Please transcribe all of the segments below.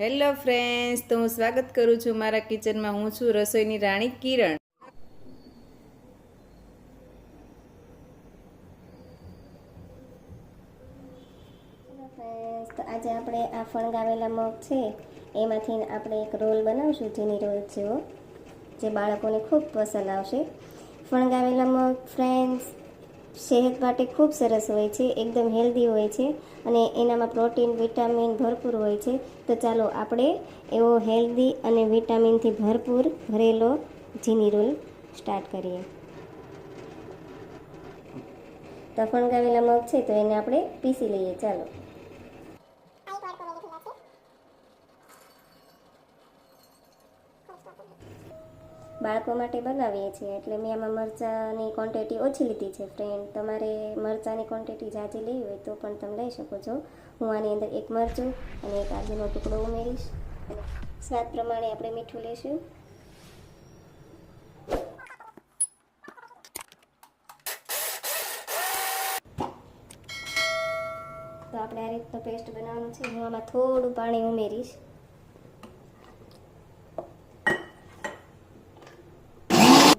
Hello friends, તો હું સ્વાગત કરું છું મારા કિચનમાં. હું છું રસોઈની રાણી કિરણ. ફ્રેન્ડ્સ, તો આજે આપણે આ ફણગાવેલા મગ છે એમાંથી આપણે એક રોલ બનાવશું, જેની રોલ જેવો, જે બાળકોને ખૂબ પસંદ આવશે. ફણગાવેલા મગ ફ્રેન્ડ્સ સેહત માટે ખૂબ સરસ હોય છે, એકદમ હેલ્ધી હોય છે અને એનામાં પ્રોટીન વિટામિન ભરપૂર હોય છે. તો ચાલો આપણે એવો હેલ્ધી અને વિટામિનથી ભરપૂર ભરેલો જીની રોલ સ્ટાર્ટ કરીએ. તો ફણગાવેલા મગ છે તો એને આપણે પીસી લઈએ. ચાલો. બાળકો માટે બનાવીએ છીએ એટલે મેં આમાં મરચાંની ક્વોન્ટિટી ઓછી લીધી છે. ફ્રેન્ડ, તમારે મરચાંની ક્વોન્ટિટી ઝાઝી લેવી હોય તો પણ તમે લઈ શકો છો. હું આની અંદર એક મરચું અને એક આદુનો ટુકડો ઉમેરીશ અને સ્વાદ પ્રમાણે આપણે મીઠું લઈશું. તો આપણે આ રીતનો પેસ્ટ બનાવવાનું છે. હું આમાં થોડું પાણી ઉમેરીશ.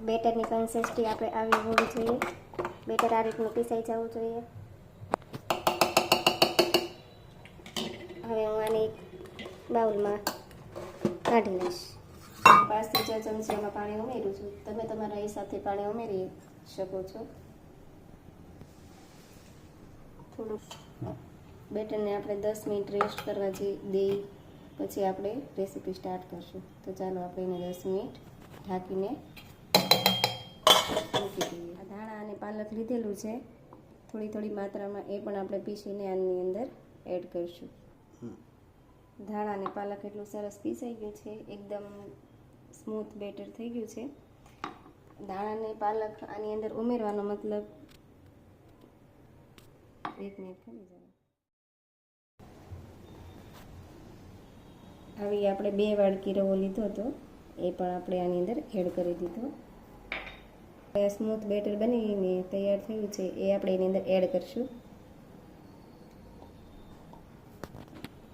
બેટરની કન્સિસ્ટન્સી આપણે આવી હોવી જોઈએ. બેટર આ રીતનું પીસાઈ જવું જોઈએ. હવે હું આને એક બાઉલમાં કાઢી લઈશ. 5 થી 6 ચમચી આમાં પાણી ઉમેરું છું. તમે તમારા હિસાબથી પાણી ઉમેરી શકો છો. થોડું બેટરને આપણે 10 મિનિટ રેસ્ટ કરવા દઈ પછી આપણે રેસીપી સ્ટાર્ટ કરશું. તો ચાલો આપણે એને 10 મિનિટ ઢાંકીને મૂકી દઈએ. ધાણા અને પાલક લીધેલું છે થોડી થોડી માત્રામાં, એ પણ આપણે પીસીને આની અંદર એડ કરીશું. ધાણા અને પાલક એટલું સરસ પીસાઈ ગયું છે, એકદમ સ્મૂથ બેટર થઈ ગયું છે. ધાણા અને પાલક આની અંદર ઉમેરવાનો મતલબ 1 મિનિટ ખમી જાય. આવી આપણે 2 વાડકી રવો લીધો હતો, એ પણ આપણે આની અંદર એડ કરી દીધો. સ્મૂથ બેટર બનીને તૈયાર થયું છે, એ આપણે એની અંદર એડ કરીશું.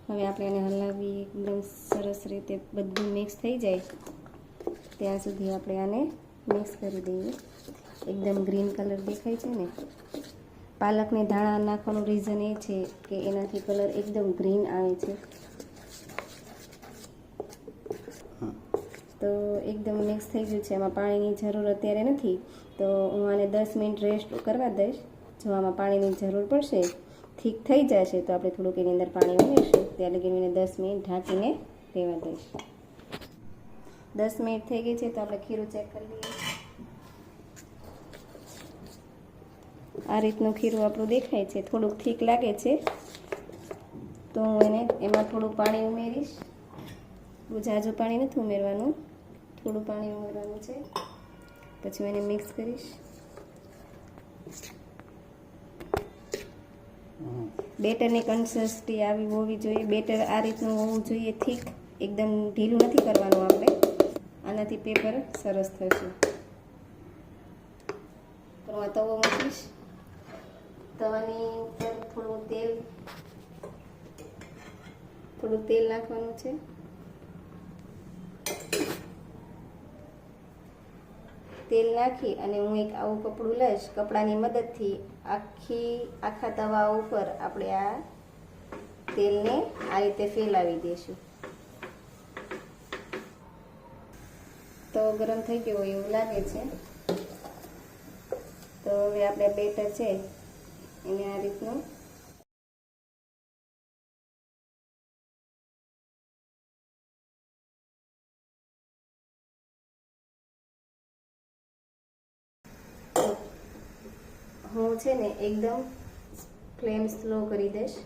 હવે આપણે એને હલાવી એકદમ સરસ રીતે બધું મિક્સ થઈ જાય ત્યાં સુધી આપણે આને મિક્સ કરી દઈએ. એકદમ ગ્રીન કલર દેખાય છે ને, પાલકને ધાણા નાખવાનું રીઝન એ છે કે એનાથી કલર એકદમ ગ્રીન આવે છે. તો એકદમ મિક્સ થઈ ગયું છે. આમાં પાણીની જરૂર અત્યારે નથી, તો હું આને 10 મિનિટ રેસ્ટ કરવા દઈશ. જો આમાં પાણીની જરૂર પડશે, ઠીક થઈ જશે, તો આપણે થોડુંક એની અંદર પાણી ઉમેરીશું. ત્યાં લગી એને 10 મિનિટ ઢાંકીને રહેવા દઈશ. 10 મિનિટ થઈ ગઈ છે તો આપણે ખીરું ચેક કરી લઈએ. આ રીતનું ખીરું આપણું દેખાય છે. થોડુંક ઠીક લાગે છે તો હું એમાં થોડું પાણી ઉમેરીશ. બહુ ઝાઝું પાણી નથી ઉમેરવાનું, થોડું પાણી ઉમેરવાનું છે. પછી હું એને મિક્સ કરીશ. બેટરની કન્સિસ્ટન્સી આવી હોવી જોઈએ. બેટર આ રીતનું હોવું જોઈએ, ઠીક. એકદમ ઢીલું નથી કરવાનું આપણે, આનાથી પેપર સરસ થશે. તો હું આ તવો મૂકીશ. તવાની ઉપર થોડું તેલ નાખવાનું છે. તેલ નાખી અને હું એક આવું કપડું લઈશ. કપડાની મદદથી આખા તવા ઉપર આપણે આ તેલને આ રીતે ફેલાવી દઈશું. તો ગરમ થઈ ગયો હોય એવું લાગે છે. તો હવે આપણે બેટર છે એને આ રીતનું હું છે ને એકદમ ફ્લેમ સ્લો કરી દઈશ.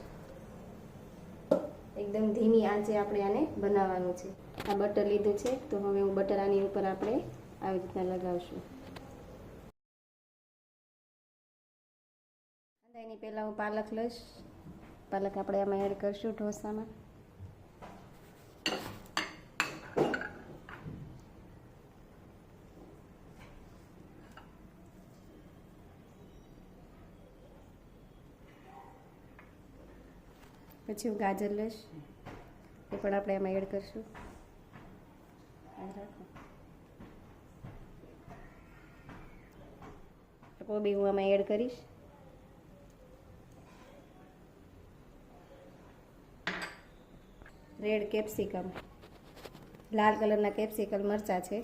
એકદમ ધીમી આંચે આપણે આને બનાવવાનું છે. આ બટર લીધું છે તો હવે હું બટર આની ઉપર આપણે આવી રીતના લગાવશું. એની પહેલાં હું પાલક લઈશ. પાલક આપણે આમાં એડ કરીશું ઢોસામાં. પછી હું ગાજર લઈશ. પણ આપણે એમાં એડ કરશું. કોબી હું આમાં એડ કરીશ. રેડ કેપ્સિકમ, લાલ કલરના કેપ્સિકમ મરચાં છે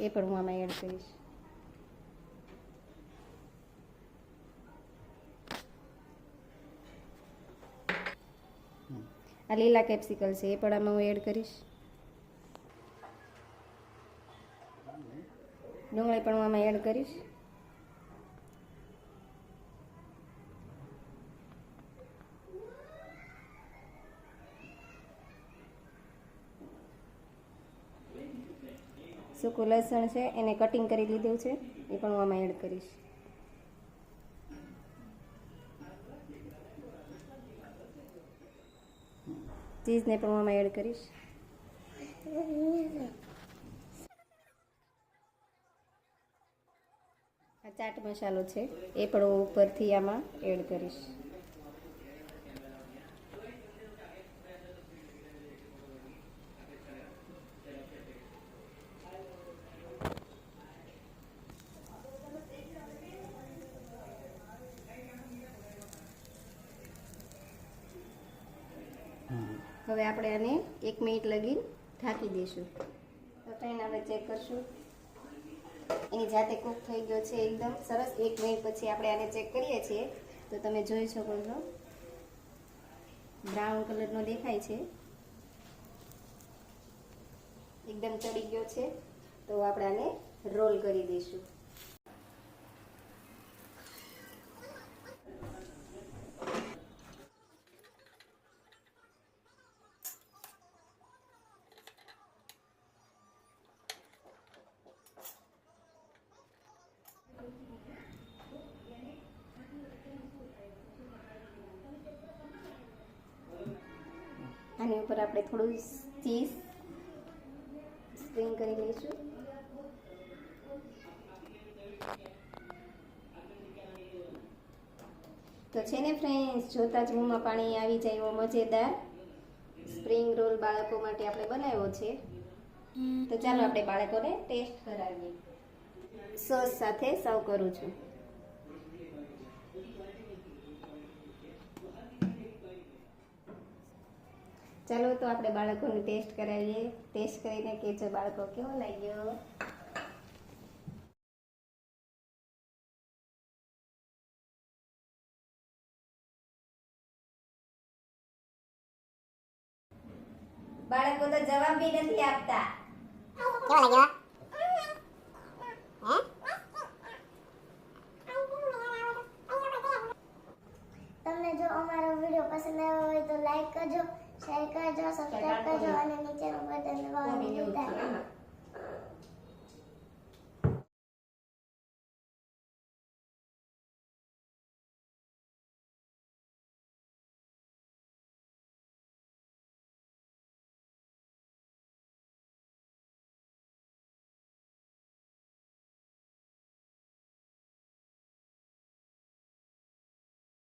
એ પણ હું આમાં એડ કરીશ. આ લીલા કેપ્સિકમ છે એ પણ આમાં હું એડ કરીશ. ડુંગળી પણ હું આમાં એડ કરીશ. સૂકું લસણ છે એને કટિંગ કરી લીધું છે એ પણ હું આમાં એડ કરીશ. ચીઝને પણ હું આમાં એડ કરીશ. આ ચાટ મસાલો છે એ પણ હું ઉપરથી આમાં એડ કરીશ. હવે આપણે આને 1 મિનિટ લગી ઢાંકી દઈશું. તો ફ્રેન્ડ આપણે ચેક કરશું. એની જાતે કૂક થઈ ગયો છે એકદમ સરસ. 1 મિનિટ પછી આપણે આને ચેક કરીએ છીએ તો તમે જોઈ શકો છો બ્રાઉન કલરનો દેખાય છે, એકદમ ચડી ગયો છે. તો આપણે આને રોલ કરી દઈશું. આની ઉપર આપણે થોડું ચીઝ સ્પ્રિંગ કરી લઈશું. તો છે ને ફ્રેન્ડ્સ, જોતા જ મોંમાં પાણી આવી જાય એવો મજેદાર સ્પ્રિંગ રોલ બાળકો માટે આપણે બનાવ્યો છે. તો ચાલો આપણે બાળકોને ટેસ્ટ કરાવીએ. સોસ સાથે સર્વ કરું છું. ચાલો તો આપણે બાળકોને ટેસ્ટ કરાવીએ. ટેસ્ટ કરીને કહેજો બાળકો કેવો લાગ્યો. બાળકો તો જવાબ બી નથી આપતા. કેવો લાગ્યો? તમને જો અમારો વિડિયો પસંદ આવ્યો હોય તો લાઈક કરજો, શેર કરજો, સબસ્ક્રાઇબ કરજો અને નીચેનું બટન દબાવવાનું ભૂલતા નહીં.